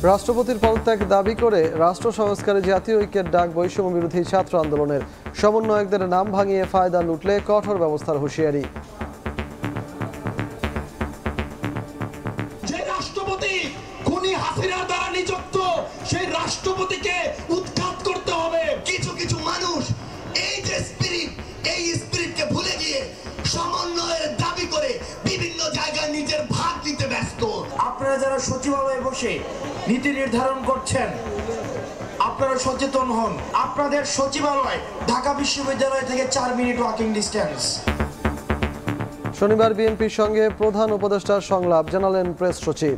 রাষ্ট্রপতির পদত্যাগ দাবি করে রাষ্ট্র সংস্কারে জাতীয় ঐক্যের ডাক বৈষম্য বিরোধী ছাত্র আন্দোলনের সমন্বয়কদের নাম ভাঙিয়ে ফায়দা লুটলে কঠোর ব্যবস্থার হুঁশিয়ারি। যে রাষ্ট্রপতি খুনি হাসিনার দ্বারা নিযুক্ত সেই রাষ্ট্রপতিকে উৎখাত করতে হবে। কিছু কিছু মানুষ এই যে স্পিরিটকে ভুলে গিয়ে সমন্বয়ের দাবি করে বিভিন্ন জায়গায় নিজের ভাগ দিতে ব্যস্ত। আপনারা যারা সচিবালয়ে বসে নীতি নির্ধারণ করছেন, আপনারা সচেতন হন। আপনাদের সচিবালয় ঢাকা বিশ্ববিদ্যালয় থেকে 4 মিনিট ওয়াকিং ডিস্টেন্স। শনিবার বিএনপির সঙ্গে প্রধান উপদেষ্টার সংলাপ জানালেন প্রেস সচিব।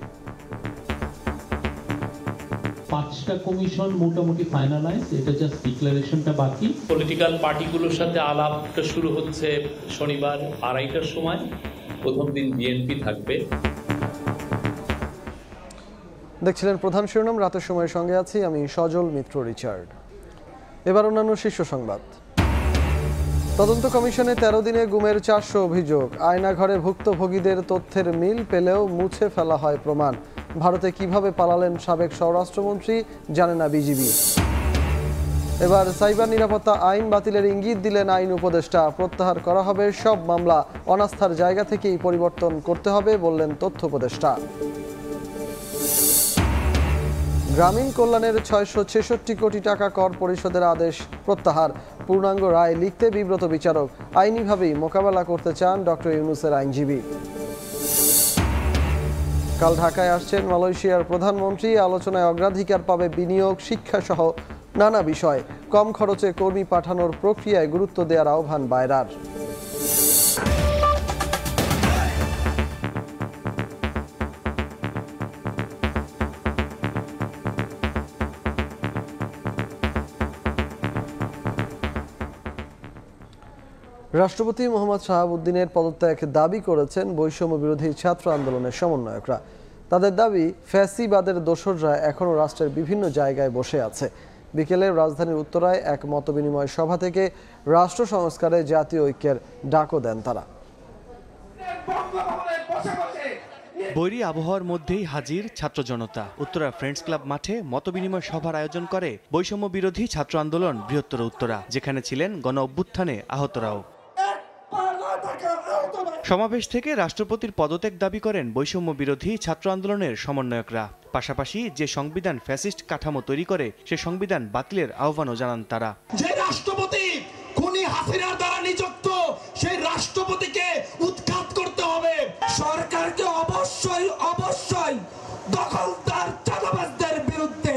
5টা কমিশন মোটামুটি ফাইনালাইজ, এটা জাস্ট ডিক্লারেশনটা বাকি। পলিটিক্যাল পার্টিগুলোর সাথে আলাপটা শুরু হচ্ছে শনিবার 2:30টার সময়। প্রথম দিন বিএনপি থাকবে। দেখছিলেন প্রধান শিরোনাম, রাতের সময়ের সঙ্গে আছি আমি সজল মিত্র রিচার্ড। এবার অন্যান্য শীর্ষ সংবাদ। তদন্ত কমিশনে 13 দিনে গুমের 400 অভিযোগ। আয়নাঘরে ভুক্তভোগীদের তথ্যের মিল পেলেও মুছে ফেলা হয় প্রমাণ। ভারতে কিভাবে পালালেন সাবেক স্বরাষ্ট্রমন্ত্রী জানে না বিজিবি। এবার সাইবার নিরাপত্তা আইন বাতিলের ইঙ্গিত দিলেন আইন উপদেষ্টা। প্রত্যাহার করা হবে সব মামলা, অনাস্থার জায়গা থেকেই পরিবর্তন করতে হবে বললেন তথ্য উপদেষ্টা। গ্রামীণ কল্যাণের 666 কোটি টাকা কর পরিশোধের আদেশ প্রত্যাহার। পূর্ণাঙ্গ রায় লিখতে বিব্রত বিচারক। আইনিভাবেই মোকাবেলা করতে চান ডক্টর ইউনূসের আইনজীবী। কাল ঢাকায় আসছেন মালয়েশিয়ার প্রধানমন্ত্রী। আলোচনায় অগ্রাধিকার পাবে বিনিয়োগ, শিক্ষা সহ নানা বিষয়। কম খরচে কর্মী পাঠানোর প্রক্রিয়ায় গুরুত্ব দেওয়ার আহ্বান বায়রার। রাষ্ট্রপতি মোহাম্মদ শাহাবুদ্দিনের পদত্যাগ দাবি করেছেন বৈষম্য বিরোধী ছাত্র আন্দোলনের সমন্বয়করা। তাদের দাবি, ফ্যাসিবাদের দোসররা এখনও রাষ্ট্রের বিভিন্ন জায়গায় বসে আছে। বিকেলে রাজধানীর উত্তরায় এক মতবিনিময় সভা থেকে রাষ্ট্র সংস্কারে জাতীয় ঐক্যের ডাকও দেন তারা। বৈরী আবহাওয়ার মধ্যেই হাজির ছাত্র জনতা। উত্তরা ফ্রেন্ডস ক্লাব মাঠে মতবিনিময় সভার আয়োজন করে বৈষম্য বিরোধী ছাত্র আন্দোলন বৃহত্তর উত্তরা, যেখানে ছিলেন গণ অভ্যুত্থানে আহতরাও। সমাবেশ থেকে রাষ্ট্রপতির পদত্যাগ দাবি করেন বৈষম্য বিরোধী ছাত্র আন্দোলনের সমন্বয়করা। পাশাপাশি যে সংবিধান ফ্যাসিস্ট কাঠামো তৈরি করে সে সংবিধান বাতিলের আহ্বানও জানান তারা। যে রাষ্ট্রপতি খুনি হাসিনার দ্বারা নিযুক্ত সেই রাষ্ট্রপতিকে উৎখাত করতে হবে। সরকারকে অবশ্যই দখলদার চাঁদাবাজদের বিরুদ্ধে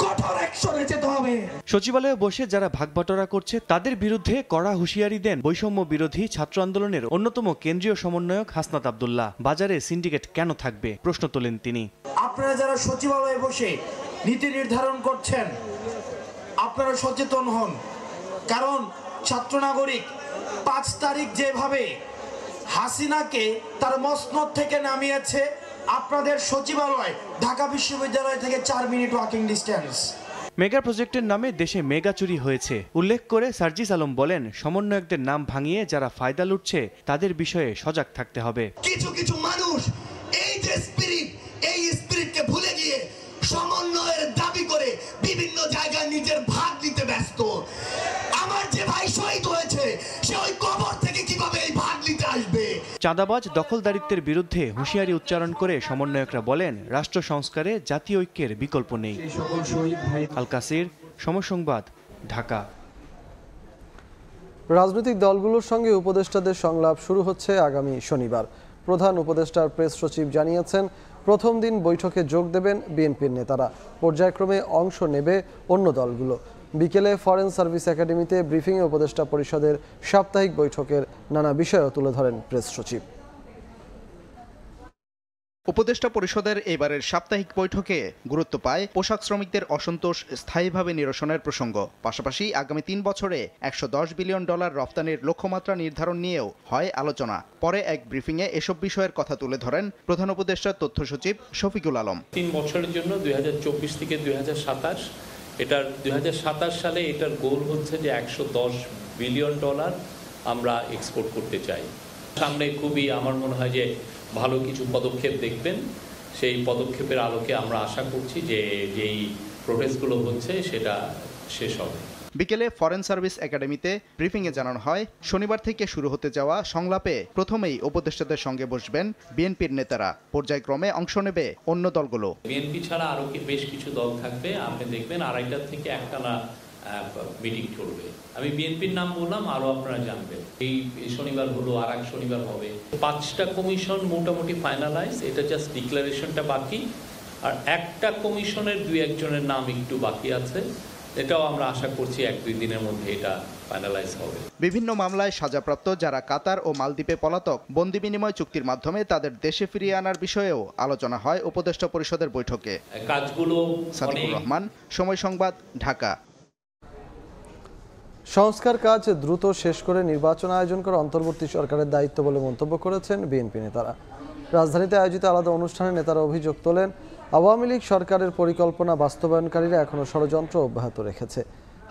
কঠোর অ্যাকশনে যেতে হবে। সচিবালয়ে বসে যারা ভাগবাটোয়ারা করছে তাদের বিরুদ্ধে কড়া হুঁশিয়ারি দেন বৈষম্য বিরোধী ছাত্র আন্দোলনের অন্যতম কেন্দ্রীয় সমন্বয়ক হাসনাত আব্দুল্লাহ। বাজারে সিন্ডিকেট কেন থাকবে প্রশ্ন তোলেন তিনি। আপনারা যারা সচিবালয়ে বসে নীতি নির্ধারণ করছেন, আপনারা সচেতন হন। কারণ ছাত্র নাগরিক 5 তারিখ যেভাবে হাসিনাকে তার মসনদ থেকে নামিয়েছে, আপনাদের সচিবালয় ঢাকা বিশ্ববিদ্যালয় থেকে 4 মিনিট ওয়াকিং ডিস্টেন্স। মেগা প্রজেক্টের নামে দেশে মেগা চুরি হয়েছে উল্লেখ করে সার্জিস আলম বলেন, সমন্বয়কদের নাম ভাঙিয়ে যারা ফায়দা লুটছে তাদের বিষয়ে সজাগ থাকতে হবে। কিছু কিছু মানুষ এই যে স্পিরিটকে ভুলে গিয়ে সমন্বয়ের দাবি করে বিভিন্ন জায়গায় নিজের ভাগ দিতে ব্যস্ত। আমার যে ভাই শহীদ হয়েছে সে ওই কবর থেকে কিভাবে এই ভাগ নিতে আসবে? চাঁদাবাজ দখলদারিত্বের বিরুদ্ধে হুঁশিয়ারি উচ্চারণ করে সমন্বয়করা বলেন, রাষ্ট্র সংস্কারে জাতীয় ঐক্যের বিকল্প নেই। আল কাসির, সময় সংবাদ, ঢাকা। রাজনৈতিক দলগুলোর সঙ্গে উপদেষ্টাদের সংলাপ শুরু হচ্ছে আগামী শনিবার। প্রধান উপদেষ্টার প্রেস সচিব জানিয়েছেন, প্রথম দিন বৈঠকে যোগ দেবেন বিএনপির নেতারা। পর্যায়ক্রমে অংশ নেবে অন্য দলগুলো। বিকেলে ফরেন সার্ভিস একাডেমিতে ব্রিফিংয়ে উপদেষ্টা পরিষদের সাপ্তাহিক বৈঠকের নানা বিষয়ও তুলে ধরেন প্রেস সচিব। উপদেষ্টা পরিষদের এবারের সাপ্তাহিক বৈঠকে গুরুত্ব পায় পোশাক শ্রমিকদের অসন্তোষ স্থায়ীভাবে নিরসনের প্রসঙ্গ। পাশাপাশি আগামী 3 বছরে $110 বিলিয়ন রপ্তানির লক্ষ্যমাত্রা নির্ধারণ নিয়েও হয় আলোচনা। পরে এক ব্রিফিংয়ে এসব বিষয়ের কথা তুলে ধরেন প্রধান উপদেষ্টার তথ্য সচিব শফিকুল আলম। 3 বছরের জন্য 2024 থেকে 2027, এটার 2027 সালে এটার গোল হচ্ছে যে $110 বিলিয়ন আমরা এক্সপোর্ট করতে চাই। সামনে খুবই আমার মনে হয় যে ভালো কিছু পদক্ষেপ দেখবেন সেই পদক্ষেপের আলোকে আমরা আশা করছি যে যেই প্রোটেস্টগুলো হচ্ছে সেটা শেষ হবে। বিকেলে ফরেন সার্ভিস একাডেমিতে ব্রিফিংয়ে জানানো হয়, শনিবার থেকে শুরু হতে যাওয়া সংলাপে প্রথমেই উপদেষ্টাদের সঙ্গে বসবেন বিএনপির নেতারা। পর্যায়ক্রমে অংশ নেবে অন্য দলগুলো। বিএনপি ছাড়া আরো বেশ কিছু দল থাকবে, আপনি দেখবেন 2:30 থেকে একটানা মিটিং চলবে। আমি বিএনপির নাম বললাম, আরো আপনারা জানবেন। এই শনিবার হলো, আর এক শনিবার হবে। 5টা কমিশন মোটামুটি ফাইনালাইজ, এটা জাস্ট ডিক্লারেশনটা বাকি। আর একটা কমিশনের 2-1 জনের নাম একটু বাকি আছে, এটাও আমরা আশা করছি 1-2 দিনের মধ্যে এটা ফাইনালাইজ হবে। বিভিন্ন মামলায় সাজাপ্রাপ্ত যারা কাতার ও মালদ্বীপে পলাতক, বন্দি বিনিময় চুক্তির মাধ্যমে তাদের দেশে ফিরিয়ে আনার বিষয়েও আলোচনা হয় উপদেষ্টা পরিষদের বৈঠকে। কাজগুলো সাদিকুর রহমান, সময় সংবাদ, ঢাকা। সংস্কার কাজ দ্রুত শেষ করে নির্বাচন আয়োজন করা অন্তর্বর্তী সরকারের দায়িত্ব বলে মন্তব্য করেছেন বিএনপি নেতারা। রাজধানীতে আয়োজিত আলাদা অনুষ্ঠানে নেতারা অভিযোগ তোলেন, আওয়ামী লীগ সরকারের পরিকল্পনা বাস্তবায়নকারীরা এখনো ষড়যন্ত্র অব্যাহত রেখেছে।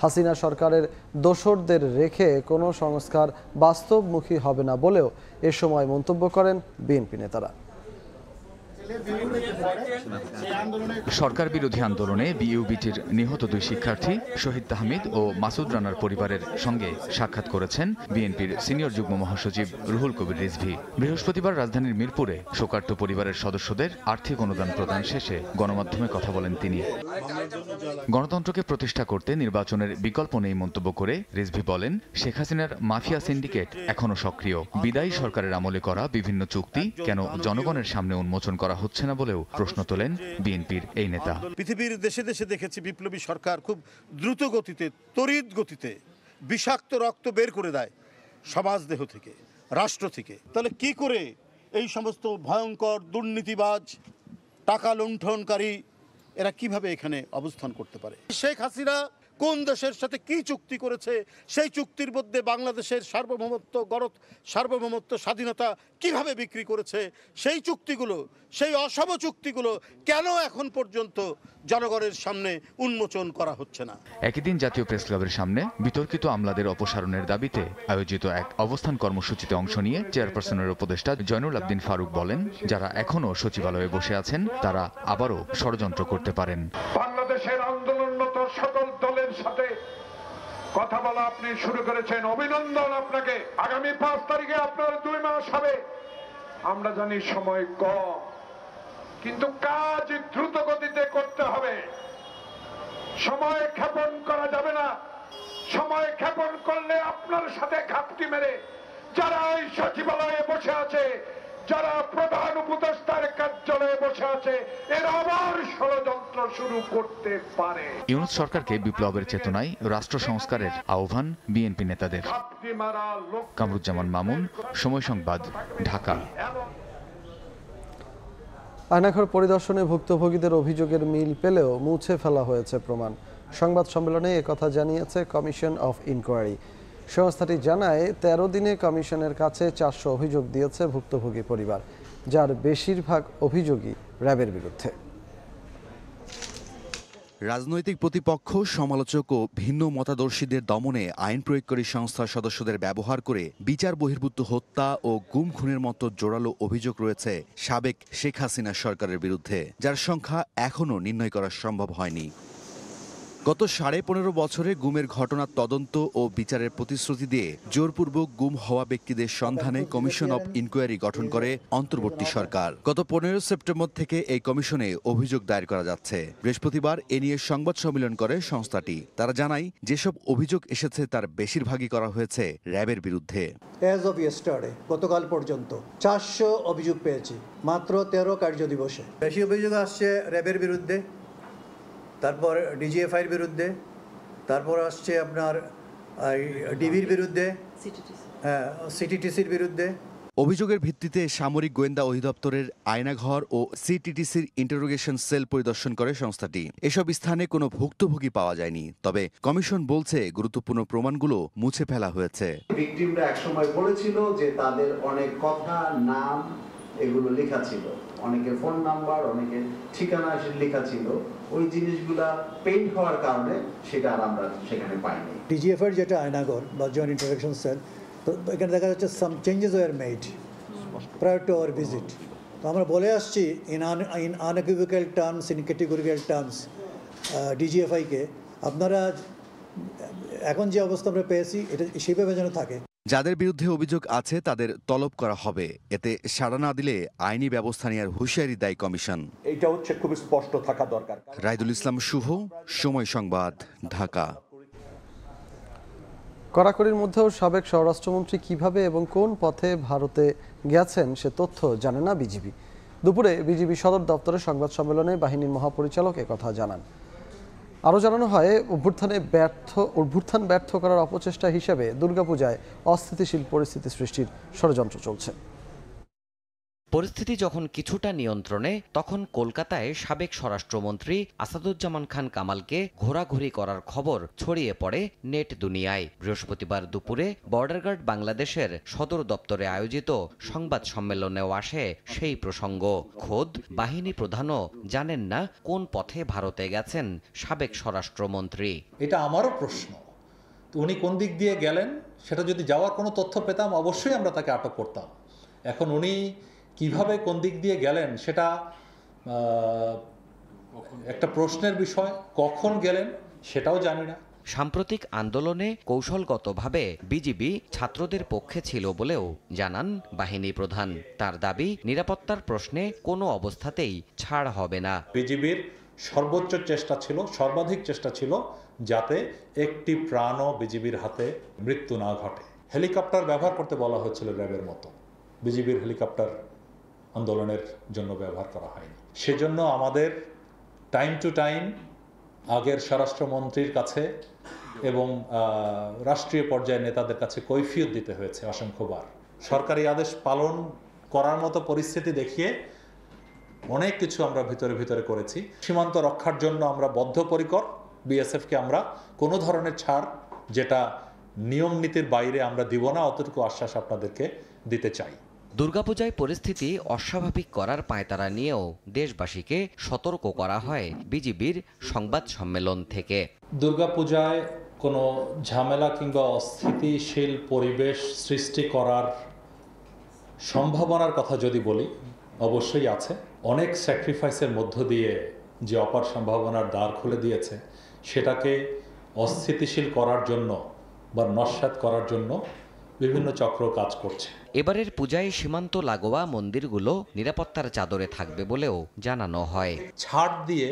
হাসিনা সরকারের দোসরদের রেখে কোনো সংস্কার বাস্তবমুখী হবে না বলেও এ সময় মন্তব্য করেন বিএনপি নেতারা। সরকার বিরোধী আন্দোলনে বিইউবিটির নিহত 2 শিক্ষার্থী শহীদ তাহমিদ ও মাসুদ রানার পরিবারের সঙ্গে সাক্ষাৎ করেছেন বিএনপির সিনিয়র যুগ্ম মহাসচিব রুহুল কবির রিজভী। বৃহস্পতিবার রাজধানীর মিরপুরে শোকার্ত পরিবারের সদস্যদের আর্থিক অনুদান প্রদান শেষে গণমাধ্যমে কথা বলেন তিনি। গণতন্ত্রকে প্রতিষ্ঠা করতে নির্বাচনের বিকল্প নেই মন্তব্য করে রিজভী বলেন, শেখ হাসিনার মাফিয়া সিন্ডিকেট এখনো সক্রিয়। বিদায়ী সরকারের আমলে করা বিভিন্ন চুক্তি কেন জনগণের সামনে উন্মোচন করা হচ্ছে না বলেও প্রশ্ন তোলেন বিএনপির এই নেতা। পৃথিবীর দেশে দেশে দেখেছি বিপ্লবী সরকার খুব দ্রুত গতিতে, তড়িৎ গতিতে বিষাক্ত রক্ত বের করে দেয় সমাজ দেহ থেকে, রাষ্ট্র থেকে। তাহলে কি করে এই সমস্ত ভয়ঙ্কর দুর্নীতিবাজ, টাকা লুণ্ঠনকারী এরা কিভাবে এখানে অবস্থান করতে পারে? শেখ হাসিনা কোন দেশের সাথে কি চুক্তি করেছে, সেই চুক্তির মধ্যে বাংলাদেশের সার্বভৌমত্ব স্বাধীনতা কিভাবে বিক্রি করেছে, সেই চুক্তিগুলো, সেই অসম চুক্তিগুলো কেন এখন পর্যন্ত জনগণের সামনে উন্মোচন করা হচ্ছে না? একই দিন জাতীয় প্রেস ক্লাবের সামনে বিতর্কিত আমলাদের অপসারণের দাবিতে আয়োজিত এক অবস্থান কর্মসূচিতে অংশ নিয়ে চেয়ারপারসনের উপদেষ্টা জয়নুল আবদিন ফারুক বলেন, যারা এখনো সচিবালয়ে বসে আছেন তারা আবারও ষড়যন্ত্র করতে পারেন। বাংলাদেশের আন্দোলনরত সকল দলের সাথে কথা বলা আপনি শুরু করেছেন, অভিনন্দন আপনাকে। আগামী 5 তারিখে আপনার 2 মাস হবে। আমরা জানি সময় কম, কিন্তু কাজ দ্রুত গতিতে করতে হবে। সময় ক্ষেপণ করা যাবে না। সময় ক্ষেপণ করলে আপনার সাথে ঘাপটি মেরে যারা ওই সচিবালয়ে বসে আছে, যারা প্রধান উপদেষ্টার কার্যালয়ে বসে আছে, এরা আবার ষড়যন্ত্র শুরু করতে পারে। ইউনূস সরকারকে বিপ্লবের চেতনায় রাষ্ট্র সংস্কারের আহ্বান বিএনপি নেতাদের। কামরুজ্জামান মামুন, সময় সংবাদ, ঢাকা। আয়নাঘর পরিদর্শনে ভুক্তভোগীদের অভিযোগের মিল পেলেও মুছে ফেলা হয়েছে প্রমাণ। সংবাদ সম্মেলনে একথা জানিয়েছে কমিশন অফ ইনকোয়ারি। সংস্থাটি জানায় 13 দিনে কমিশনের কাছে 400 অভিযোগ দিয়েছে ভুক্তভোগী পরিবার, যার বেশিরভাগ অভিযোগই র্যাবের বিরুদ্ধে। রাজনৈতিক প্রতিপক্ষ, সমালোচক ও ভিন্ন মতাদর্শীদের দমনে আইন প্রয়োগকারী সংস্থার সদস্যদের ব্যবহার করে বিচার বহির্ভূত হত্যা ও গুম খুনের মতো জোরালো অভিযোগ রয়েছে সাবেক শেখ হাসিনা সরকারের বিরুদ্ধে, যার সংখ্যা এখনও নির্ণয় করা সম্ভব হয়নি। গত 15.5 বছরে গুমের ঘটনার তদন্ত ও বিচারের প্রতিশ্রুতি দিয়ে জোরপূর্বক গুম হওয়া ব্যক্তিদের সন্ধানে কমিশন অব ইনকোয়ারি গঠন করে অন্তর্বর্তী সরকার। গত 15 সেপ্টেম্বর থেকে এই কমিশনে অভিযোগ দায়ের করা যাচ্ছে। বৃহস্পতিবার এ নিয়ে সংবাদ সম্মেলন করে সংস্থাটি। তারা জানায়, যেসব অভিযোগ এসেছে তার বেশিরভাগই করা হয়েছে র্যাবের বিরুদ্ধে। অ্যাজ অফ ইয়েস্টারডে, গতকাল পর্যন্ত 400 অভিযোগ পেয়েছি মাত্র 13 কার্যদিবসে। বেশি অভিযোগ আসছে র্যাবের বিরুদ্ধে, তারপর ডিজিএফআইয়ের বিরুদ্ধে, তারপর আসছে আপনার ডিবির বিরুদ্ধে, হ্যাঁ, সিটিটিসির বিরুদ্ধে। অভিযোগের ভিত্তিতে সামরিক গোয়েন্দা অধিদপ্তরের আয়নাঘর ও সিটিটিসির ইন্টারোগেশন সেল পরিদর্শন করে সংস্থাটি। এসব স্থানে কোনো ভুক্তভোগী পাওয়া যায়নি, তবে কমিশন বলছে গুরুত্বপূর্ণ প্রমাণগুলো মুছে ফেলা হয়েছে। ভিকটিমরা একসময় বলেছিল যে তাদের অনেক কথা, নাম এগুলো লেখা ছিল, অনেকের ফোন নাম্বার, অনেকের ঠিকানা লেখা ছিল। ওই জিনিসগুলা পেইন্ট হওয়ার কারণে সেটা আর আমরা সেখানে পাইনি। ডিজিএফআই যেটা আয়নাঘর বা জয়েন্ট ইন্টারোগেশন সেল, তো এখানে দেখা যাচ্ছে some changes were made prior to our visit. তো আমরা বলে আসছি in unequivocal terms, in categorical terms ডিজিএফআইকে, আপনারা এখন যে অবস্থা আমরা পেয়েছি এটা সেইভাবে যেন থাকে। যাদের বিরুদ্ধে অভিযোগ আছে তাদের তলব করা হবে, এতে সাড়া না দিলে আইনি ব্যবস্থা নেওয়ার হুঁশিয়ারি দেয় কমিশন। এটা হচ্ছে খুব স্পষ্ট থাকা দরকার। রাইদুল ইসলাম শুভ, সময় সংবাদ, ঢাকা। কড়াকড়ির মধ্যেও সাবেক স্বরাষ্ট্রমন্ত্রী কিভাবে এবং কোন পথে ভারতে গেছেন সে তথ্য জানে না বিজিবি। দুপুরে বিজিবি সদর দপ্তরে সংবাদ সম্মেলনে বাহিনীর মহাপরিচালক একথা জানান। আরও জানানো হয়, অভ্যুত্থান ব্যর্থ করার অপচেষ্টা হিসেবে দুর্গাপূজায় অস্থিতিশীল পরিস্থিতি সৃষ্টির ষড়যন্ত্র চলছে। পরিস্থিতি যখন কিছুটা নিয়ন্ত্রণে, তখন কলকাতায় সাবেক স্বরাষ্ট্রমন্ত্রী আসাদুজ্জামান খান কামালকে ঘোরাঘুরি করার খবর ছড়িয়ে পড়ে নেট দুনিয়ায়। বৃহস্পতিবার দুপুরে বর্ডার গার্ড বাংলাদেশের সদর দপ্তরে আয়োজিত সংবাদ সম্মেলনেও আসে সেই প্রসঙ্গ। খোদ বাহিনী প্রধানও জানেন না কোন পথে ভারতে গেছেন সাবেক স্বরাষ্ট্রমন্ত্রী। এটা আমারও প্রশ্ন, তো উনি কোন দিক দিয়ে গেলেন সেটা যদি যাওয়ার কোনো তথ্য পেতাম অবশ্যই আমরা তাকে আটক করতাম। এখন উনি কিভাবে কোন দিক দিয়ে গেলেন সেটা একটা প্রশ্নের বিষয়, কখন গেলেন সেটাও জানি না। সাম্প্রতিক আন্দোলনে কৌশলগতভাবে বিজিবি ছাত্রদের পক্ষে ছিল বলেও জানান বাহিনী প্রধান। তার দাবি, নিরাপত্তার প্রশ্নে কোনো অবস্থাতেই ছাড় হবে না। বিজিবির সর্বোচ্চ চেষ্টা ছিল, সর্বাধিক চেষ্টা ছিল যাতে একটি প্রাণও বিজিবির হাতে মৃত্যু না ঘটে। হেলিকপ্টার ব্যবহার করতে বলা হয়েছিল র্যাবের মতো, বিজিবির হেলিকপ্টার আন্দোলনের জন্য ব্যবহার করা হয়নি। সেজন্য আমাদের টাইম টু টাইম আগের স্বরাষ্ট্রমন্ত্রীর কাছে এবং রাষ্ট্রীয় পর্যায়ের নেতাদের কাছে কৈফিয়ত দিতে হয়েছে অসংখ্যবার। সরকারি আদেশ পালন করার মতো পরিস্থিতি দেখিয়ে অনেক কিছু আমরা ভিতরে ভিতরে করেছি। সীমান্ত রক্ষার জন্য আমরা বদ্ধপরিকর। বিএসএফকে আমরা কোনো ধরনের ছাড় যেটা নিয়ম নীতির বাইরে আমরা দিব না, অতটুকু আশ্বাস আপনাদেরকে দিতে চাই। দুর্গাপূজায় পরিস্থিতি অস্বাভাবিক করার পাঁয়তারা নিয়েও দেশবাসীকে সতর্ক করা হয় বিজিবির সংবাদ সম্মেলন থেকে। দুর্গাপূজায় কোনো ঝামেলা কিংবা অস্থিতিশীল পরিবেশ সৃষ্টি করার সম্ভাবনার কথা যদি বলি, অবশ্যই আছে। অনেক স্যাক্রিফাইসের মধ্য দিয়ে যে অপার সম্ভাবনার দ্বার খুলে দিয়েছে, সেটাকে অস্থিতিশীল করার জন্য বা নস্যাৎ করার জন্য বিভিন্ন চক্র কাজ করছে। এবারের পূজায় সীমান্ত লাগোয়া মন্দিরগুলো নিরাপত্তার চাদরে থাকবে বলেও জানানো হয়। ছাড় দিয়ে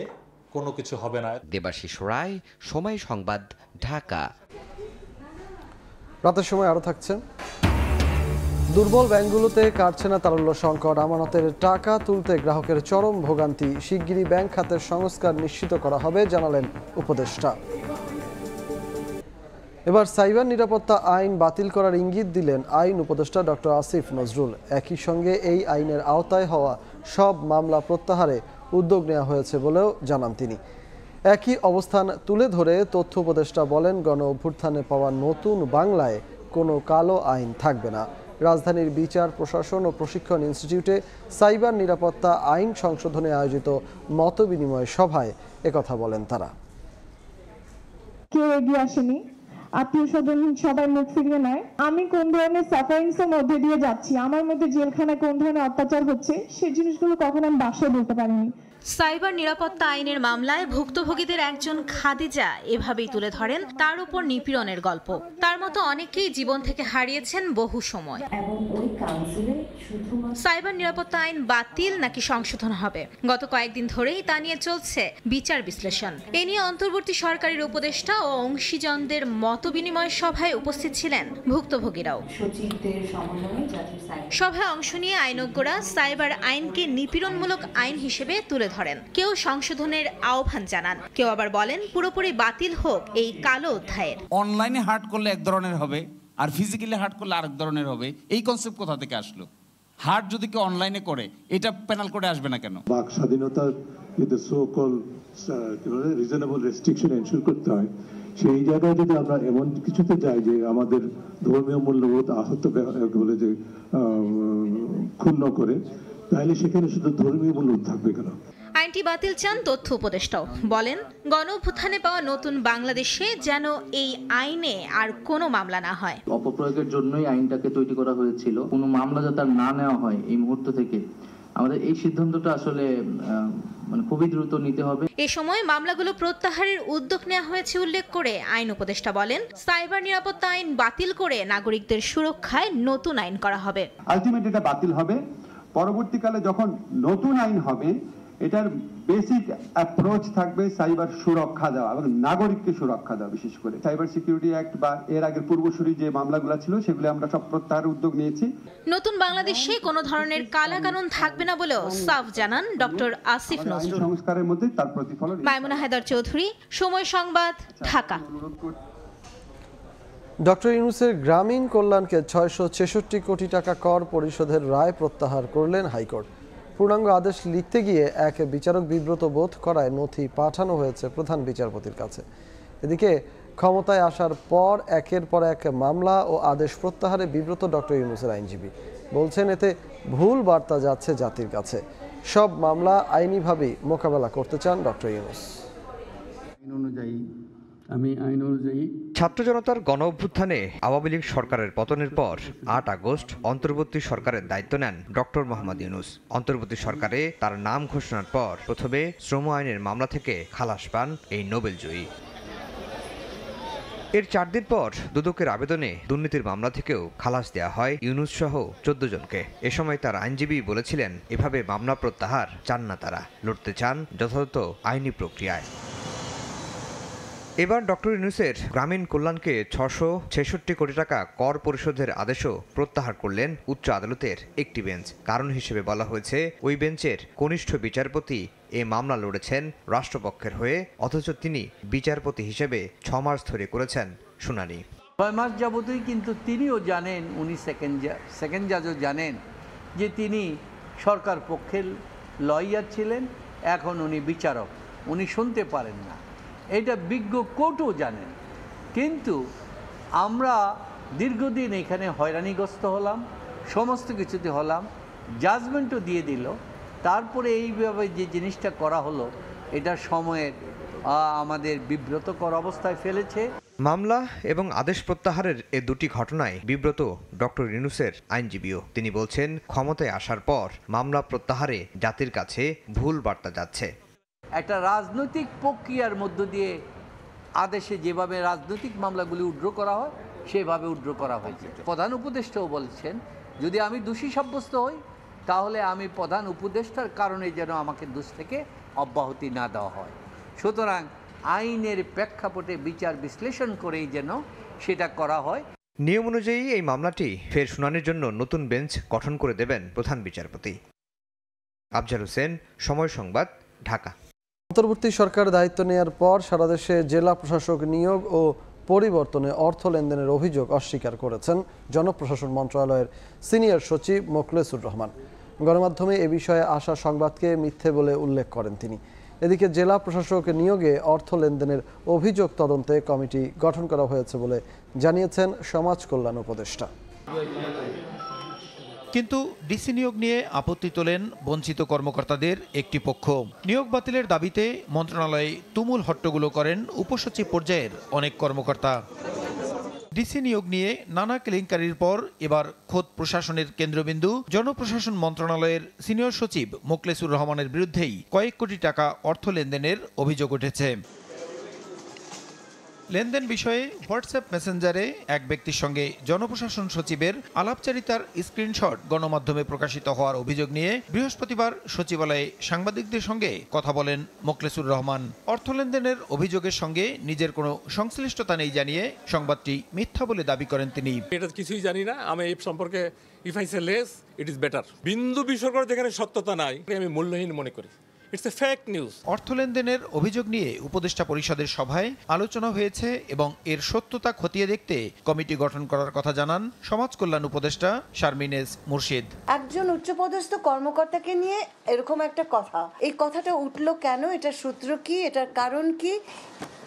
কোনো কিছু হবে না। দেবাশিস রায়, সময় সংবাদ, ঢাকা। রাতের সময় আরও থাকছে, দুর্বল ব্যাংকগুলোতে কাটছে না তারল্য সংকট, আমানতের টাকা তুলতে গ্রাহকের চরম ভোগান্তি, শিগগিরই ব্যাংক খাতের সংস্কার নিশ্চিত করা হবে জানালেন উপদেষ্টা। এবার সাইবার নিরাপত্তা আইন বাতিল করার ইঙ্গিত দিলেন আইন উপদেষ্টা ডক্টর আসিফ নজরুল। একই সঙ্গে এই আইনের আওতায় হওয়া সব মামলা প্রত্যাহারে উদ্যোগ নেওয়া হয়েছে বলেও জানান তিনি। একই অবস্থান তুলে ধরে তথ্য উপদেষ্টা বলেন, গণ অভ্যুত্থানে পাওয়া নতুন বাংলায় কোনো কালো আইন থাকবে না। রাজধানীর বিচার, প্রশাসন ও প্রশিক্ষণ ইনস্টিটিউটে সাইবার নিরাপত্তা আইন সংশোধনে আয়োজিত মতবিনিময় সভায় একথা বলেন তারা। কেউ এগিয়ে আসেনি, আত্মীয় স্বজন সবাই মুখ ফিরিয়ে নেয়। আমি কোন ধরনের সাফারিংসের মধ্যে দিয়ে যাচ্ছি, আমার মধ্যে জেলখানায় কোন ধরনের অত্যাচার হচ্ছে, সেই জিনিসগুলো কখনো আমি বাসায় বলতে পারিনি। সাইবার নিরাপত্তা আইনের মামলায় ভুক্তভোগীদের একজন খাদিজা এভাবেই তুলে ধরেন তার উপর নিপীড়নের গল্প। তার মতো অনেকেই জীবন থেকে হারিয়েছেন বহু সময়। সাইবার নিরাপত্তা আইন বাতিল নাকি সংশোধন হবে, গত কয়েকদিন ধরেই তা নিয়ে চলছে বিচার বিশ্লেষণ। এ নিয়ে অন্তর্বর্তী সরকারের উপদেষ্টা ও অংশীজনদের মতবিনিময় সভায় উপস্থিত ছিলেন ভুক্তভোগীরাও। সভায় অংশ নিয়ে আইনজ্ঞরা সাইবার আইনকে নিপীড়নমূলক আইন হিসেবে তুলে ধরেন। কেউ সংশোধনের আহ্বান জানান, কেউ আবার বলেন পুরোপুরি বাতিল হোক এই কালো অধ্যায়ের। অনলাইনে হার্ট করলে এক ধরনের হবে, আর ফিজিক্যালি হার্ট করলে আরেক ধরনের হবে। এই কনসেপ্ট কোথা থেকে আসলো? হার্ট যদি কেউ অনলাইনে করে, এটা পেনাল কোডে আসবে না কেন? বাক স্বাধীনতার so call reasonable restriction ensure করতে হয়, সেই জায়গায় যদি আমরা এমন কিছুতে যাই যে আমাদের ধর্মীয় মূল্যবোধ আহত বলে যে ক্ষুণ্ণ করে, তাহলে সেখানে শুধু ধর্মীয় মূল্যবোধ থাকবে কেন? আইনটি বাতিল চান তথ্য উপদেষ্টাও। বলেন, গণ অভ্যুত্থানে পাওয়া নতুন বাংলাদেশে যেন এই আইনে আর কোনো মামলা না হয়। অপপ্রয়োগের জন্যই আইনটাকে তৈরি করা হয়েছিল। কোনো মামলা যাতে না নেওয়া হয় এই মুহূর্ত থেকে, আমাদের এই সিদ্ধান্তটা আসলে মানে খুবই দ্রুত নিতে হবে। এ সময় মামলাগুলো প্রত্যাহারের উদ্যোগ নেওয়া হয়েছে উল্লেখ করে আইন উপদেষ্টা বলেন, সাইবার নিরাপত্তা আইন বাতিল করে নাগরিকদের সুরক্ষায় নতুন আইন করা হবে। আলটিমেটলি এটা বাতিল হবে, পরবর্তীকালে যখন নতুন আইন হবে এটার বেসিক অ্যাপ্রোচ থাকবে সাইবার সুরক্ষা দেওয়া এবং নাগরিককে সুরক্ষা দেওয়া। বিশেষ করে সাইবার সিকিউরিটি অ্যাক্ট বা এর আগের পূর্বসূরি যে মামলাগুলো ছিল সেগুলো আমরা সব প্রত্যাহারের উদ্যোগ নিয়েছি। নতুন বাংলাদেশে কোনো ধরনের কালাকানুন থাকবে না বলেও সাফ জানান ডক্টর আসিফ নজরুল। সংস্কারের মধ্যে তার প্রতিফলন। মাইমুনা হায়দার চৌধুরী, সময় সংবাদ, ঢাকা। ডক্টর ইউনূসের গ্রামীণ কল্যাণকে 666 কোটি টাকা কর পরিশোধের রায় প্রত্যাহার করলেন হাইকোর্ট। পূর্ণাঙ্গ আদেশ লিখতে গিয়ে এক বিচারক বিব্রত বোধ করায় নথি পাঠানো হয়েছে প্রধান বিচারপতির কাছে। এদিকে ক্ষমতায় আসার পর একের পর এক মামলা ও আদেশ প্রত্যাহারে বিব্রত ডক্টর ইউনূসের আইনজীবী বলছেন, এতে ভুল বার্তা যাচ্ছে জাতির কাছে। সব মামলা আইনিভাবেই মোকাবেলা করতে চান ডক্টর ইউনূস। ছাত্র জনতার গণ অভ্যুত্থানে আওয়ামী লীগ সরকারের পতনের পর 8 আগস্ট অন্তর্বর্তী সরকারের দায়িত্ব নেন ডক্টর মোহাম্মদ ইউনূস। অন্তর্বর্তী সরকারে তার নাম ঘোষণার পর প্রথমে শ্রম আইনের মামলা থেকে খালাস পান এই নোবেলজয়ী। এর 4 দিন পর দুদকের আবেদনে দুর্নীতির মামলা থেকেও খালাস দেওয়া হয় ইউনূস সহ 14 জনকে। এ সময় তার আইনজীবী বলেছিলেন, এভাবে মামলা প্রত্যাহার চান না তারা, লড়তে চান যথাযথ আইনি প্রক্রিয়ায়। এবার ডক্টর ইউনূসের গ্রামীণ কল্যাণকে 666 কোটি টাকা কর পরিশোধের আদেশও প্রত্যাহার করলেন উচ্চ আদালতের একটি বেঞ্চ। কারণ হিসেবে বলা হয়েছে, ওই বেঞ্চের কনিষ্ঠ বিচারপতি এ মামলা লড়েছেন রাষ্ট্রপক্ষের হয়ে, অথচ তিনি বিচারপতি হিসেবে 6 মাস ধরে করেছেন শুনানি। 6 মাস যাবতই কিন্তু তিনিও জানেন, উনি সেকেন্ড জাজও জানেন যে তিনি সরকার পক্ষের লয়ার ছিলেন, এখন উনি বিচারক, উনি শুনতে পারেন না, এটা বিজ্ঞ কোর্টও জানেন। কিন্তু আমরা দীর্ঘদিন এখানে হয়রানিগ্রস্ত হলাম, সমস্ত কিছুতে হলাম, জাজমেন্টও দিয়ে দিল, তারপরে এইভাবে যে জিনিসটা করা হলো এটা সময়ের আমাদের বিব্রতকর অবস্থায় ফেলেছে। মামলা এবং আদেশ প্রত্যাহারের এ দুটি ঘটনায় বিব্রত ডক্টর ইউনূসের আইনজীবীও। তিনি বলছেন, ক্ষমতায় আসার পর মামলা প্রত্যাহারে জাতির কাছে ভুল বার্তা যাচ্ছে। একটা রাজনৈতিক প্রক্রিয়ার মধ্য দিয়ে আদেশে যেভাবে রাজনৈতিক মামলাগুলি উইথড্র করা হয় সেভাবে উইথড্র করা হয়েছে। প্রধান উপদেষ্টাও বলছেন, যদি আমি দোষী সাব্যস্ত হই তাহলে আমি প্রধান উপদেষ্টার কারণে যেন আমাকে দোষ থেকে অব্যাহতি না দেওয়া হয়। সুতরাং আইনের প্রেক্ষাপটে বিচার বিশ্লেষণ করেই যেন সেটা করা হয়। নিয়ম অনুযায়ী এই মামলাটি ফের শুনানির জন্য নতুন বেঞ্চ গঠন করে দেবেন প্রধান বিচারপতি। আফজাল হোসেন, সময় সংবাদ, ঢাকা। অন্তর্বর্তী সরকার দায়িত্ব নেওয়ার পর সারা দেশে জেলা প্রশাসক নিয়োগ ও পরিবর্তনে অর্থ লেনদেনের অভিযোগ অস্বীকার করেছেন জনপ্রশাসন মন্ত্রণালয়ের সিনিয়র সচিব মোখলেসুর রহমান। গণমাধ্যমে এ বিষয়ে আসা সংবাদকে মিথ্যে বলে উল্লেখ করেন তিনি। এদিকে জেলা প্রশাসক নিয়োগে অর্থ লেনদেনের অভিযোগ তদন্তে কমিটি গঠন করা হয়েছে বলে জানিয়েছেন সমাজ কল্যাণ উপদেষ্টা। কিন্তু ডিসি নিয়োগ নিয়ে আপত্তি তোলেন বঞ্চিত কর্মকর্তাদের একটি পক্ষ। নিয়োগ বাতিলের দাবিতে মন্ত্রণালয়ে তুমুল হট্টগোল করেন উপসচিব পর্যায়ের অনেক কর্মকর্তা। ডিসি নিয়োগ নিয়ে নানা কেলেঙ্কারির পর এবার খোদ প্রশাসনের কেন্দ্রবিন্দু জনপ্রশাসন মন্ত্রণালয়ের সিনিয়র সচিব মোখলেসুর রহমানের বিরুদ্ধেই কয়েক কোটি টাকা অর্থ লেনদেনের অভিযোগ উঠেছে। লেনদেন বিষয়ে হোয়াটসঅ্যাপ মেসেঞ্জারে এক ব্যক্তির সঙ্গে জনপ্রশাসন সচিবের আলাপচারিতার স্ক্রিনশট গণমাধ্যমে প্রকাশিত হওয়ার অভিযোগ নিয়ে বৃহস্পতিবার সচিবালয়ে সাংবাদিকদের সঙ্গে কথা বলেন মোখলেসুর রহমান। অর্থ লেনদেনের অভিযোগের সঙ্গে নিজের কোনো সংশ্লিষ্টতা নেই জানিয়ে সংবাদটি মিথ্যা বলে দাবি করেন তিনি। এটা কিছুই জানি না, আমি এই সম্পর্কে if I say less it is better. বিন্দু বিসর্গ যেখানে সত্যতা নাই আমি মূল্যহীন মনে করি। অর্থ লেনদেনের অভিযোগ নিয়ে উপদেষ্টা পরিষদের সভায় আলোচনা হয়েছে এবং এর সত্যতা খতিয়ে দেখতে কমিটি গঠন করার কথা জানান সমাজ কল্যাণ উপদেষ্টা শারমিনেজ মুর্শিদ। একজন উচ্চপদস্থ কর্মকর্তাকে নিয়ে এরকম একটা কথা, এই কথাটা উঠলো কেন, এটার সূত্র কি, এটার কারণ কি,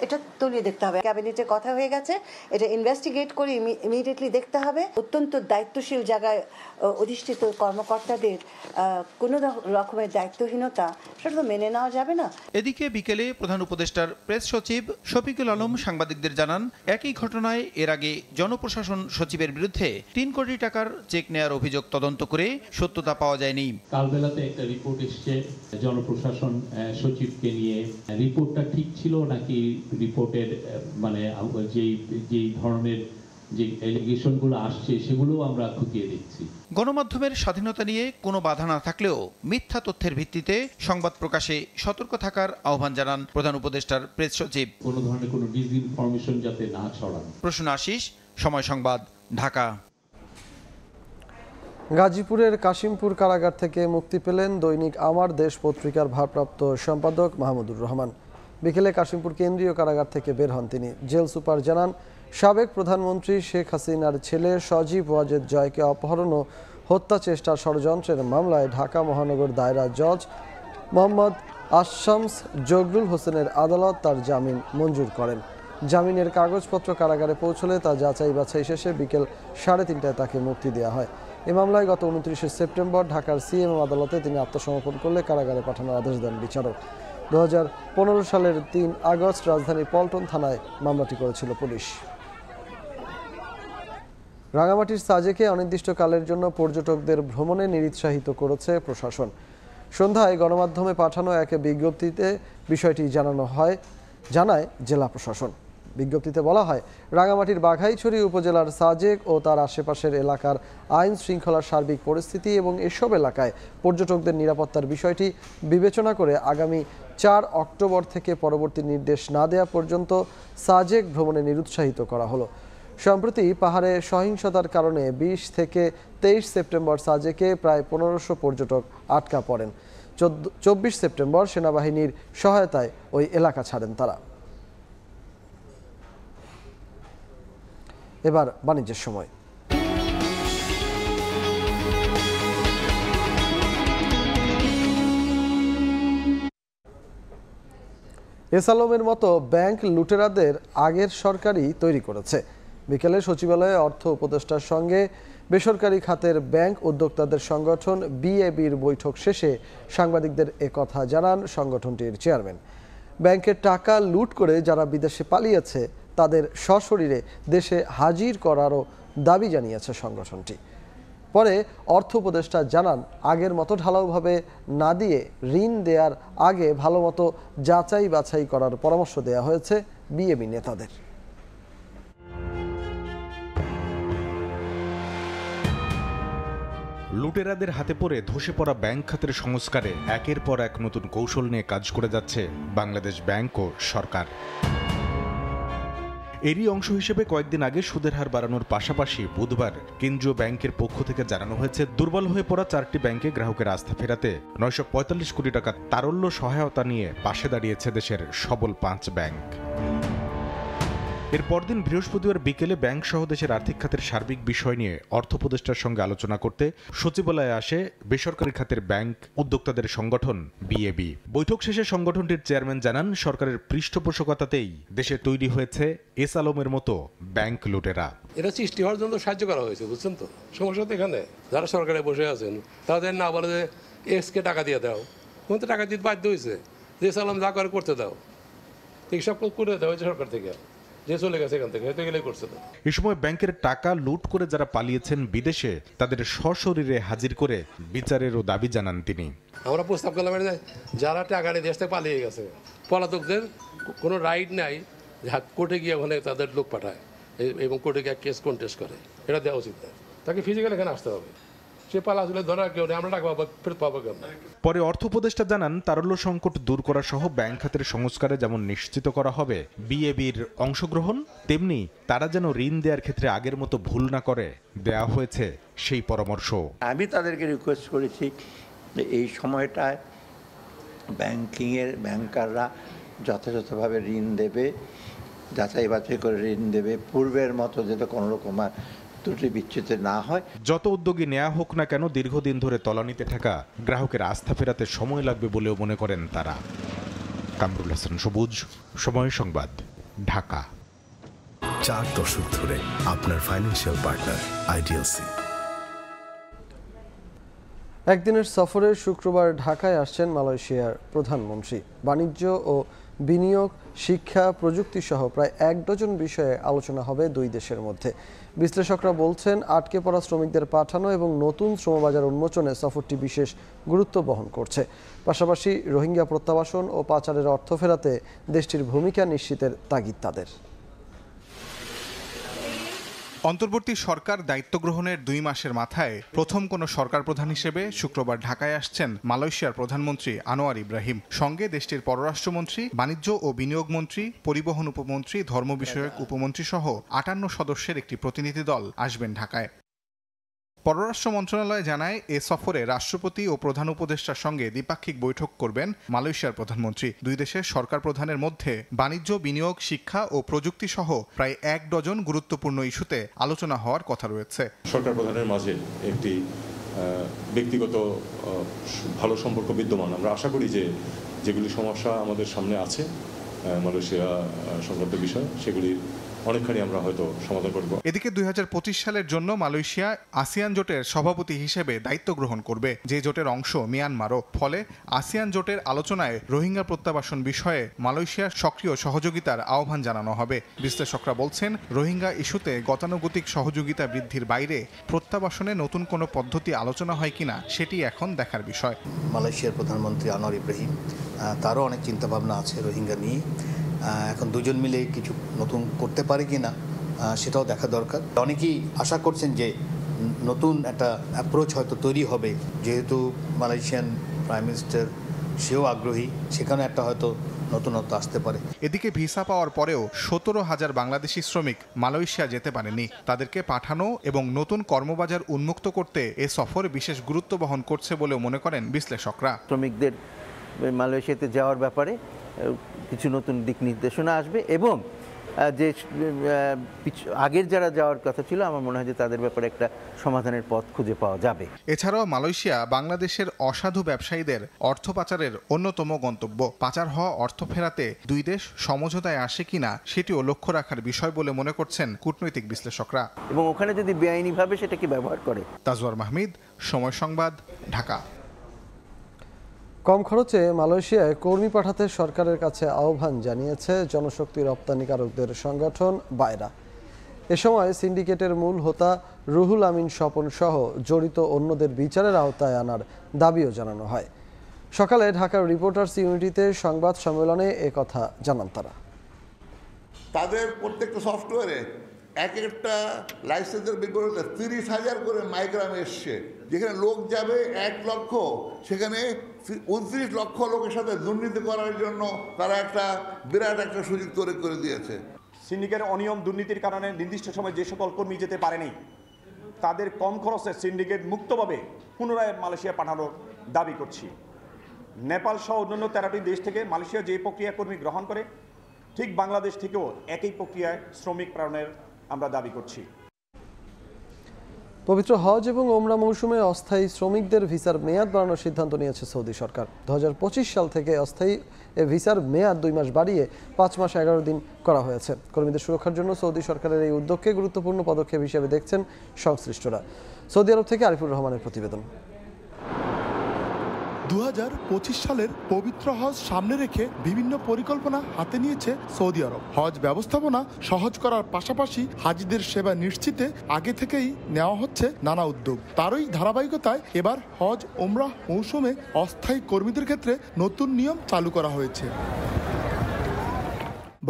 এটা তলিয়ে দেখতে হবে। ক্যাবিনেটে কথা হয়ে গেছে, এটা ইনভেস্টিগেট করে ইমিডিয়েটলি দেখতে হবে। অত্যন্ত দায়িত্বশীল জায়গায় অধিষ্ঠিত কর্মকর্তাদের কোনো রকমের দায়িত্বহীনতা সেটা তো মেনে নেওয়া যাবে না। এদিকে বিকেলে প্রধান উপদেষ্টার প্রেস সচিব শফিকুল আলম সাংবাদিকদের জানান, একই ঘটনায় এর আগে জনপ্রশাসন সচিবের বিরুদ্ধে 3 কোটি টাকার চেক নেয়ার অভিযোগ তদন্ত করে সত্যতা পাওয়া যায়নি। কাল বেলাতে একটা রিপোর্ট এসছে জনপ্রশাসন সচিবকে নিয়ে, রিপোর্টটা ঠিক ছিল নাকি রিপোর্টের মানে যেই ধরনের যে এলিগেশনগুলো আসছে সেগুলো আমরা খতিয়ে দেখছি। গণমাধ্যমের স্বাধীনতা নিয়ে কোনো বাধা না থাকলেও মিথ্যা তথ্যের ভিত্তিতে সংবাদ প্রকাশে সতর্ক থাকার আহ্বান জানান প্রধান উপদেষ্টার প্রেস সচিব। কোনো ধরনের কোনো ডিসইনফরমেশন যাতে না ছড়ায়। প্রশ্ন আশিস, সময় সংবাদ, ঢাকা। গাজীপুরের কাশিমপুর কারাগার থেকে মুক্তি পেলেন দৈনিক আমার দেশ পত্রিকার ভারপ্রাপ্ত সম্পাদক মাহমুদুর রহমান। বিকেলে কাশিমপুর কেন্দ্রীয় কারাগার থেকে বের হন তিনি। জেল সুপার জানান, সাবেক প্রধানমন্ত্রী শেখ হাসিনার ছেলে সজীব ওয়াজেদ জয়কে অপহরণ ও হত্যা চেষ্টার ষড়যন্ত্রের মামলায় ঢাকা মহানগর দায়রা জজ মোহাম্মদ আশামস জগরুল হোসেনের আদালত তার জামিন মঞ্জুর করেন। জামিনের কাগজপত্র কারাগারে পৌঁছলে তা যাচাই বাছাই শেষে বিকেল 3:30টায় তাকে মুক্তি দেওয়া হয়। এ মামলায় গত 29শে সেপ্টেম্বর ঢাকার সিএমএম আদালতে তিনি আত্মসমর্পণ করলে কারাগারে পাঠানোর আদেশ দেন বিচারক। 2015 সালের 3 আগস্ট রাজধানীর পল্টন থানায় মামলাটি করেছিল পুলিশ। রাঙামাটির সাজেকে অনির্দিষ্টকালের জন্য পর্যটকদের ভ্রমণে নিরুৎসাহিত করেছে প্রশাসন। সন্ধ্যায় গণমাধ্যমে পাঠানো এক বিজ্ঞপ্তিতে বিষয়টি জানায় জেলা প্রশাসন। বিজ্ঞপ্তিতে বলা হয়, রাঙামাটির বাঘাইছড়ি উপজেলার সাজেক ও তার আশেপাশের এলাকার আইন শৃঙ্খলার সার্বিক পরিস্থিতি এবং এসব এলাকায় পর্যটকদের নিরাপত্তার বিষয়টি বিবেচনা করে আগামী 4 অক্টোবর থেকে পরবর্তী নির্দেশ না দেওয়া পর্যন্ত সাজেক ভ্রমণে নিরুৎসাহিত করা হলো। সম্প্রতি পাহাড়ে সহিংসতার কারণে 20 থেকে 23 সেপ্টেম্বর সাজেকে প্রায় 1500 পর্যটক আটকা পড়েন। 24 সেপ্টেম্বর সেনাবাহিনীর সহায়তায় ওই এলাকা ছাড়েন তারা। এবার বাণিজ্যের সময়। এস আলমের মতো ব্যাংক লুটেরাদের আগের সরকারই তৈরি করেছে। বিকেলে সচিবালয়ে অর্থ উপদেষ্টার সঙ্গে বেসরকারি খাতের ব্যাংক উদ্যোক্তাদের সংগঠন বিএবির বৈঠক শেষে সাংবাদিকদের একথা জানান সংগঠনটির চেয়ারম্যান। ব্যাংকের টাকা লুট করে যারা বিদেশে পালিয়েছে তাদের সশরীরে দেশে হাজির করারও দাবি জানিয়েছে সংগঠনটি। পরে অর্থ উপদেষ্টা জানান, আগের মতো ঢালাওভাবে না দিয়ে ঋণ দেওয়ার আগে ভালোমতো যাচাই বাছাই করার পরামর্শ দেওয়া হয়েছে বিএবি নেতাদের। লুটেরাদের হাতে পড়ে ধসে পড়া ব্যাংক খাতের সংস্কারে একের পর এক নতুন কৌশল নিয়ে কাজ করে যাচ্ছে বাংলাদেশ ব্যাংক ও সরকার। এরই অংশ হিসেবে কয়েকদিন আগে সুদের হার বাড়ানোর পাশাপাশি বুধবার কেন্দ্রীয় ব্যাংকের পক্ষ থেকে জানানো হয়েছে, দুর্বল হয়ে পড়া 4টি ব্যাংকে গ্রাহকের আস্থা ফেরাতে 945 কোটি টাকা তারল্য সহায়তা নিয়ে পাশে দাঁড়িয়েছে দেশের সবল 5 ব্যাংক। এর পরদিন বৃহস্পতিবার বিকেলে ব্যাংক সহ দেশের আর্থিক খাতের সার্বিক বিষয় নিয়ে অর্থ উপদেষ্টার সঙ্গে আলোচনা করতে সচিবালয়ে আসে বেসরকারি খাতের ব্যাংক উদ্যোক্তাদের সংগঠন বিএবি। বৈঠক শেষে সংগঠনটির চেয়ারম্যান জানান, সরকারের পৃষ্ঠপোষকতাতেই দেশে তৈরি হয়েছে এস আলমের মতো ব্যাংক লুটেরা। এটা সৃষ্টি হওয়ার জন্য সাহায্য করা হয়েছে, বুঝছেন তো? সমস্যা তো এখানে যারা সরকারে বসে আছেন তাদের না বলে যে এসকে টাকা দিয়ে দাও, কোন তো টাকা দিতে বাধ্য হয়েছে, যে এস আলম যা করে করতে দাও, এইসব করে দেওয়া হয়েছে সরকার থেকে। এই সময় ব্যাংকের টাকা লুট করে যারা পালিয়েছেন বিদেশে তাদের সশরীরে হাজির করে বিচারেরও দাবি জানান তিনি। আমরা প্রস্তাব করলাম যারা টাকা নিয়ে দেশ থেকে পালিয়ে গেছে, পলাতকদের কোনো রাইট নাই কোর্টে গিয়ে ওখানে তাদের লোক পাঠায় এবং কোর্টে গিয়ে কেস কন্টেস্ট করে, এটা দেওয়া উচিত না। তাকে ফিজিক্যালি এখানে আসতে হবে। পরে অর্থ উপদেষ্টা জানান, তারল্য সংকট দূর করা সহ ব্যাংক খাতের সংস্কারে যেমন নিশ্চিত করা হবে বিএবির অংশগ্রহণ, তেমনি তারা যেন ঋণ দেওয়ার ক্ষেত্রে আগের মতো ভুল না করে দেয়া হয়েছে সেই পরামর্শ। আমি তাদেরকে রিকোয়েস্ট করেছি যে এই সময়টায় ব্যাংকাররা যথাযথভাবে ঋণ দেবে, যাচাই বাছাই করে ঋণ দেবে, পূর্বের মতো যাতে কোনো রকম ত্রুটি বিচ্যুত না হয়। যত উদ্যোগী নেওয়া হোক না কেন, দীর্ঘদিন ধরে তলানিতে থাকা গ্রাহকের আস্থা ফেরাতে সময় লাগবে বলেও মনে করেন তারা। কামরুল হাসান সবুজ, সময় সংবাদ। ঢাকা। 4 দশক ধরে আপনার ফাইন্যান্সিয়াল পার্টনার আইডিএলসি। একদিনের সফরে শুক্রবার ঢাকায় আসছেন মালয়েশিয়ার প্রধানমন্ত্রী। বাণিজ্য ও বিনিয়োগ, শিক্ষা, প্রযুক্তি সহ প্রায় 1 ডজন বিষয়ে আলোচনা হবে দুই দেশের মধ্যে। বিশ্লেষকরা বলছেন, আটকে পড়া শ্রমিকদের পাঠানো এবং নতুন শ্রমবাজার উন্মোচনে সফরটি বিশেষ গুরুত্ব বহন করছে। পাশাপাশি রোহিঙ্গা প্রত্যাবাসন ও পাচারের অর্থ ফেরাতে দেশটির ভূমিকা নিশ্চিতের তাগিদ তাদের। অন্তর্বর্তী সরকার দায়িত্ব গ্রহণের 2 মাসের মাথায় প্রথম কোনো সরকার প্রধান হিসেবে শুক্রবার ঢাকায় আসছেন মালয়েশিয়ার প্রধানমন্ত্রী আনোয়ার ইব্রাহিম। সঙ্গে দেশটির পররাষ্ট্রমন্ত্রী, বাণিজ্য ও বিনিয়োগ মন্ত্রী, পরিবহন উপমন্ত্রী, ধর্ম বিষয়ক উপমন্ত্রী সহ 58 সদস্যের একটি প্রতিনিধি দল আসবেন ঢাকায়। পররাষ্ট্র মন্ত্রণালয় জানায়, এ সফরে রাষ্ট্রপতি ও প্রধান উপদেষ্টার সঙ্গে দ্বিপাক্ষিক বৈঠক করবেন মালয়েশিয়ার প্রধানমন্ত্রী। দুই দেশের সরকার প্রধানের মধ্যে বাণিজ্য, বিনিয়োগ, শিক্ষা ও প্রযুক্তি সহ প্রায় 1 ডজন গুরুত্বপূর্ণ ইস্যুতে আলোচনা হওয়ার কথা রয়েছে। সরকার প্রধানের মাঝে একটি ব্যক্তিগত ভালো সম্পর্ক বিদ্যমান। আমরা আশা করি যে যেগুলি সমস্যা আমাদের সামনে আছে মালয়েশিয়া সংক্রান্ত বিষয়, সেগুলির অনেকখানি আমরা হয়তো সমাধান করব। এদিকে 2025 সালের জন্য মালয়েশিয়া আসিয়ান জোটের সভাপতি হিসেবে দায়িত্ব গ্রহণ করবে, যে জোটের অংশ মিয়ানমারও। ফলে আসিয়ান জোটের আলোচনায় রোহিঙ্গা প্রত্যাবাসন বিষয়ে মালয়েশিয়ার সক্রিয় সহযোগিতার আহ্বান জানানো হবে। বিশ্লেষকরা বলছেন, রোহিঙ্গা ইস্যুতে গতানুগতিক সহযোগিতা বৃদ্ধির বাইরে প্রত্যাবাসনে নতুন কোনো পদ্ধতি আলোচনা হয় কিনা সেটি এখন দেখার বিষয়। মালয়েশিয়ার প্রধানমন্ত্রী আনোয়ার ইব্রাহিম, তারও অনেক চিন্তাভাবনা আছে রোহিঙ্গা নিয়ে। এখন দুজন মিলে কিছু নতুন করতে পারে কি না সেটাও দেখা দরকার। অনেকেই আশা করছেন যে নতুন একটা অ্যাপ্রোচ হয়তো তৈরি হবে, যেহেতু মালয়েশিয়ান প্রাইম মিনিস্টার সেও আগ্রহী, সেখানে একটা হয়তো নতুনত্ব আসতে পারে। এদিকে ভিসা পাওয়ার পরেও 17,000 বাংলাদেশি শ্রমিক মালয়েশিয়া যেতে পারেনি। তাদেরকে পাঠানো এবং নতুন কর্মবাজার উন্মুক্ত করতে এ সফর বিশেষ গুরুত্ব বহন করছে বলেও মনে করেন বিশ্লেষকরা। শ্রমিকদের মালয়েশিয়াতে যাওয়ার ব্যাপারে কিছু নতুন দিক নির্দেশনা আসবে এবং যে আগের যারা যাওয়ার কথা ছিল, আমার মনে হয় যে তাদের ব্যাপারে একটা সমাধানের পথ খুঁজে পাওয়া যাবে। এছাড়াও মালয়েশিয়া বাংলাদেশের অসাধু ব্যবসায়ীদের অর্থ পাচারের অন্যতম গন্তব্য। পাচার হওয়া অর্থ ফেরাতে দুই দেশ সমঝোতায় আসে কিনা সেটিও লক্ষ্য রাখার বিষয় বলে মনে করছেন কূটনৈতিক বিশ্লেষকরা। এবং ওখানে যদি বেআইনিভাবে সেটাকে ব্যবহার করে। তাজওয়ার মাহমিদ, সময় সংবাদ, ঢাকা। কম খরচে মালয়েশিয়ায় কর্মী পাঠাতে সরকারের কাছে আহ্বান জানিয়েছে জনশক্তি রপ্তানিকারকদের সংগঠন বায়রা। এ সময় সিন্ডিকেটের মূল হোতা রুহুল আমিন স্বপন সহ জড়িত অন্যদের বিচারের আওতায় আনার দাবিও জানানো হয়। সকালে ঢাকার রিপোর্টার্স ইউনিটিতে সংবাদ সম্মেলনে একথা জানান তারা। তাদের প্রত্যেকটা সফটওয়্যারে এক একটা লাইসেন্সের বিপরীতে 30,000 করে মাইগ্রাম এসছে। যেখানে লোক যাবে 1 লক্ষ, সেখানে 29 লক্ষ লোকের সাথে দুর্নীতি করার জন্য তারা একটা বিরাট একটা সুযোগ তৈরি করে দিয়েছে। সিন্ডিকেটের অনিয়ম দুর্নীতির কারণে নির্দিষ্ট সময় যে সকল কর্মী যেতে পারেনি, তাদের কম খরচে সিন্ডিকেট মুক্তভাবে পুনরায় মালয়েশিয়া পাঠানোর দাবি করছি। নেপাল সহ অন্যান্য 13টি দেশ থেকে মালয়েশিয়া যে প্রক্রিয়া কর্মী গ্রহণ করে, ঠিক বাংলাদেশ থেকেও একই প্রক্রিয়ায় শ্রমিক প্রেরণের আমরা দাবি করছি। পবিত্র হজ এবং ওমরা মৌসুমে অস্থায়ী শ্রমিকদের ভিসার মেয়াদ বাড়ানোর সিদ্ধান্ত নিয়েছে সৌদি সরকার। 2025 সাল থেকে অস্থায়ী ভিসার মেয়াদ 2 মাস বাড়িয়ে 5 মাস 11 দিন করা হয়েছে। কর্মীদের সুরক্ষার জন্য সৌদি সরকারের এই উদ্যোগকে গুরুত্বপূর্ণ পদক্ষেপ হিসেবে দেখছেন সংশ্লিষ্টরা। সৌদি আরব থেকে আরিফুর রহমানের প্রতিবেদন। 2025 সালের পবিত্র হজ সামনে রেখে বিভিন্ন পরিকল্পনা হাতে নিয়েছে সৌদি আরব। হজ ব্যবস্থাপনা সহজ করার পাশাপাশি হাজিদের সেবা নিশ্চিতে আগে থেকেই নেওয়া হচ্ছে নানা উদ্যোগ। তারই ধারাবাহিকতায় এবার হজ ওমরাহ মৌসুমে অস্থায়ী কর্মীদের ক্ষেত্রে নতুন নিয়ম চালু করা হয়েছে।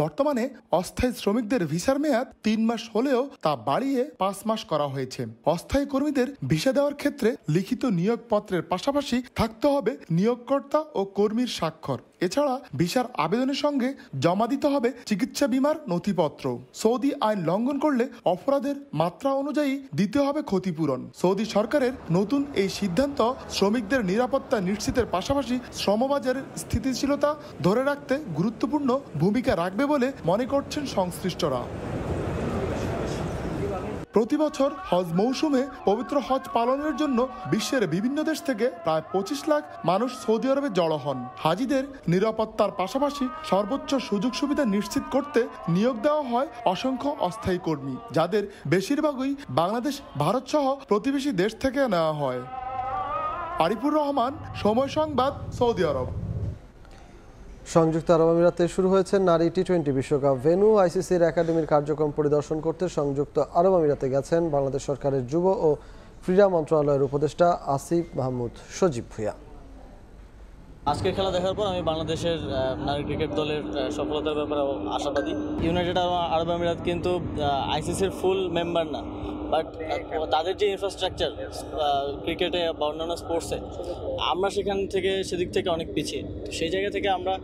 বর্তমানে অস্থায়ী শ্রমিকদের ভিসার মেয়াদ 3 মাস হলেও তা বাড়িয়ে 5 মাস করা হয়েছে। অস্থায়ী কর্মীদের ভিসা দেওয়ার ক্ষেত্রে লিখিত নিয়োগপত্রের পাশাপাশি থাকতে হবে নিয়োগকর্তা ও কর্মীর স্বাক্ষর। এছাড়া ভিসার আবেদনের সঙ্গে জমা দিতে হবে চিকিৎসা বীমার নথিপত্র। সৌদি আইন লঙ্ঘন করলে অপরাধের মাত্রা অনুযায়ী দিতে হবে ক্ষতিপূরণ। সৌদি সরকারের নতুন এই সিদ্ধান্ত শ্রমিকদের নিরাপত্তা নিশ্চিতের পাশাপাশি শ্রমবাজারের স্থিতিশীলতা ধরে রাখতে গুরুত্বপূর্ণ ভূমিকা রাখবে বলে মনে করছেন সংশ্লিষ্টরা। প্রতি বছর হজ মৌসুমে পবিত্র হজ পালনের জন্য বিশ্বের বিভিন্ন দেশ থেকে প্রায় 25 লাখ মানুষ সৌদি আরবে জড়ো হন। হাজিদের নিরাপত্তার পাশাপাশি সর্বোচ্চ সুযোগ সুবিধা নিশ্চিত করতে নিয়োগ দেওয়া হয় অসংখ্য অস্থায়ী কর্মী, যাদের বেশিরভাগই বাংলাদেশ, ভারত সহ প্রতিবেশী দেশ থেকে নেওয়া হয়। আরিফুর রহমান, সময় সংবাদ, সৌদি আরব। সংযুক্ত আরব আমিরাতে শুরু হয়েছে নারী টি-20 বিশ্বকাপ। ভেন্যু আইসিসির একাডেমির কার্যক্রম পরিদর্শন করতে সংযুক্ত আরব আমিরাতে গেছেন বাংলাদেশ সরকারের যুব ও ক্রীড়া মন্ত্রণালয়ের উপদেষ্টা আসিফ মাহমুদ সজীব ভুঁইয়া। আজকের খেলা দেখার পর আমি বাংলাদেশের নারী ক্রিকেট দলের সফলতার ব্যাপারে আশাবাদী। ইউনাইটেড আরব আমিরাত কিন্তু আইসিসির ফুল মেম্বার না, বাট তাদের যে ইনফ্রাস্ট্রাকচার ক্রিকেটে বা অন্যান্য স্পোর্টসে আমরা সেদিক থেকে অনেক পিছিয়ে। তো সেই জায়গা থেকে আমরা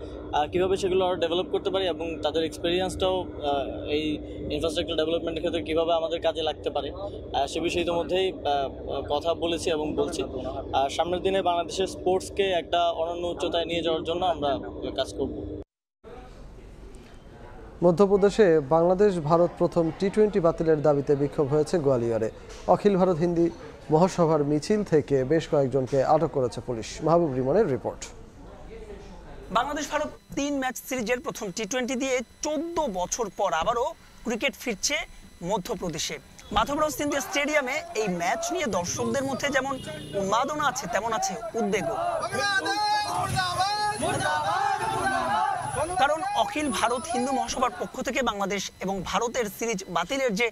কীভাবে সেগুলো আরও ডেভেলপ করতে পারি এবং তাদের এক্সপিরিয়েন্সটাও এই ইনফ্রাস্ট্রাকচার ডেভেলপমেন্টের ক্ষেত্রে কীভাবে আমাদের কাজে লাগতে পারে সে বিষয়ে ইতিমধ্যেই কথা বলেছি এবং বলছি। সামনের দিনে বাংলাদেশের স্পোর্টসকে একটা অনন্য উচ্চতায় নিয়ে যাওয়ার জন্য আমরা কাজ করব। মধ্যপ্রদেশে বাংলাদেশ ভারত প্রথম টি-20 বাতিলের দাবিতে বিক্ষোভ হয়েছে গোয়ালিয়রে। অখিল ভারত হিন্দি মহাসভার মিছিল থেকে বেশ কয়েকজনকে আটক করেছে পুলিশ। মাহবুব রিমনের রিপোর্ট। বাংলাদেশ ভারত 3 ম্যাচ সিরিজের প্রথম টি-20 দিয়ে 14 বছর পর আবারও ক্রিকেট ফিরছে মধ্যপ্রদেশে। মাধবরাও সিন্ধিয়া স্টেডিয়ামে এই ম্যাচ নিয়ে দর্শকদের মধ্যে যেমন উন্মাদনা আছে, তেমন আছে উদ্বেগও। কারণ অখিল ভারত হিন্দু মহাসভার পক্ষ থেকে বাংলাদেশ এবং ভারতের সিরিজ বাতিলের যে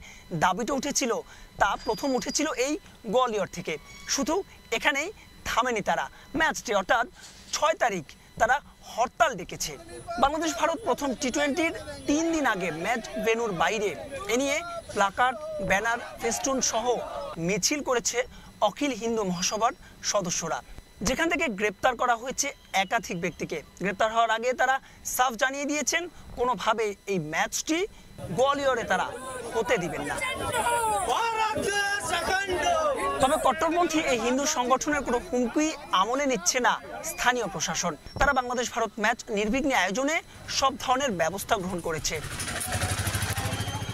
দাবিটা উঠেছিল তা প্রথম উঠেছিল এই গোয়ালিয়র থেকে। শুধু এখানেই থামেনি তারা, ম্যাচটি অর্থাৎ 6 তারিখ তারা হরতাল ডেকেছে। বাংলাদেশ ভারত প্রথম টি-20-র 3 দিন আগে ম্যাচ ভেন্যুর বাইরে এ নিয়ে প্লাকার্ড, ব্যানার, ফেস্টুন সহ মিছিল করেছে অখিল হিন্দু মহাসভার সদস্যরা, যেখান থেকে গ্রেপ্তার করা হয়েছে একাধিক ব্যক্তিকে। গ্রেপ্তার হওয়ার আগে তারা সাফ জানিয়ে দিয়েছেন কোনোভাবে এই ম্যাচটি গোয়ালিয়রে তারা হতে দিবেন না। তবে কট্টরপন্থী এই হিন্দু সংগঠনের কোনো হুমকি আমলে নিচ্ছে না স্থানীয় প্রশাসন। তারা বাংলাদেশ ভারত ম্যাচ নির্বিঘ্নে আয়োজনে সব ধরনের ব্যবস্থা গ্রহণ করেছে।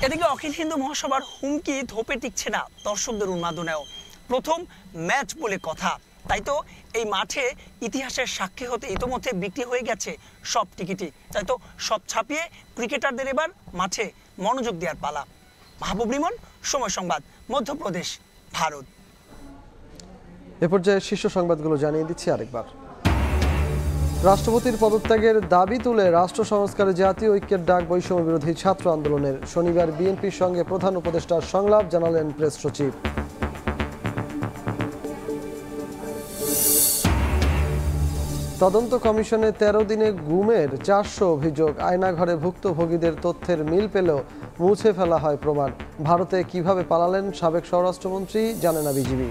এদিকে অখিল হিন্দু মহাসভার হুমকি ধোপে টিকছে না দর্শকদের উন্মাদনায়ও। প্রথম ম্যাচ বলে কথা, তাই তো এই মাঠে ইতিহাসের সাক্ষী হতে ইতোমধ্যে বিক্রি হয়ে গেছে সব টিকিটই। তাই তো সব ছাপিয়ে ক্রিকেটারদের এবার মাঠে মনোযোগ দেওয়ার পালা। মাহবুব রিমন, সময় সংবাদ, মধ্যপ্রদেশ, ভারত। এ পর্যায়ে শীর্ষ সংবাদগুলো জানিয়ে দিচ্ছি আরেকবার। রাষ্ট্রপতির পদত্যাগের দাবি তুলে রাষ্ট্র সংস্কারে জাতীয় ঐক্যের ডাক বৈষম্য বিরোধী ছাত্র আন্দোলনের। শনিবার বিএনপির সঙ্গে প্রধান উপদেষ্টার সংলাপ, জানালেন প্রেস সচিব। তদন্ত কমিশনে 13 দিনে গুমের 400 অভিযোগ। আয়নাঘরে ভুক্তভোগীদের তথ্যের মিল পেলেও মুছে ফেলা হয় প্রমাণ। ভারতে কিভাবে পালালেন সাবেক স্বরাষ্ট্রমন্ত্রী, জানে না বিজিবি।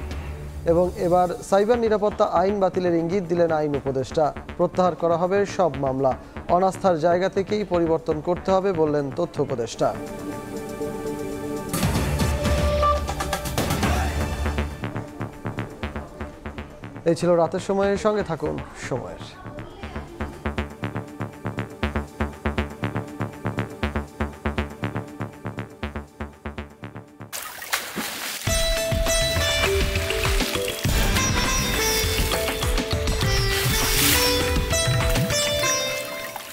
এবং এবার সাইবার নিরাপত্তা আইন বাতিলের ইঙ্গিত দিলেন আইন উপদেষ্টা। প্রত্যাহার করা হবে সব মামলা, অনাস্থার জায়গা থেকেই পরিবর্তন করতে হবে বললেন তথ্য উপদেষ্টা। এই ছিল রাতের সময়ের সঙ্গে থাকুন সময়ের।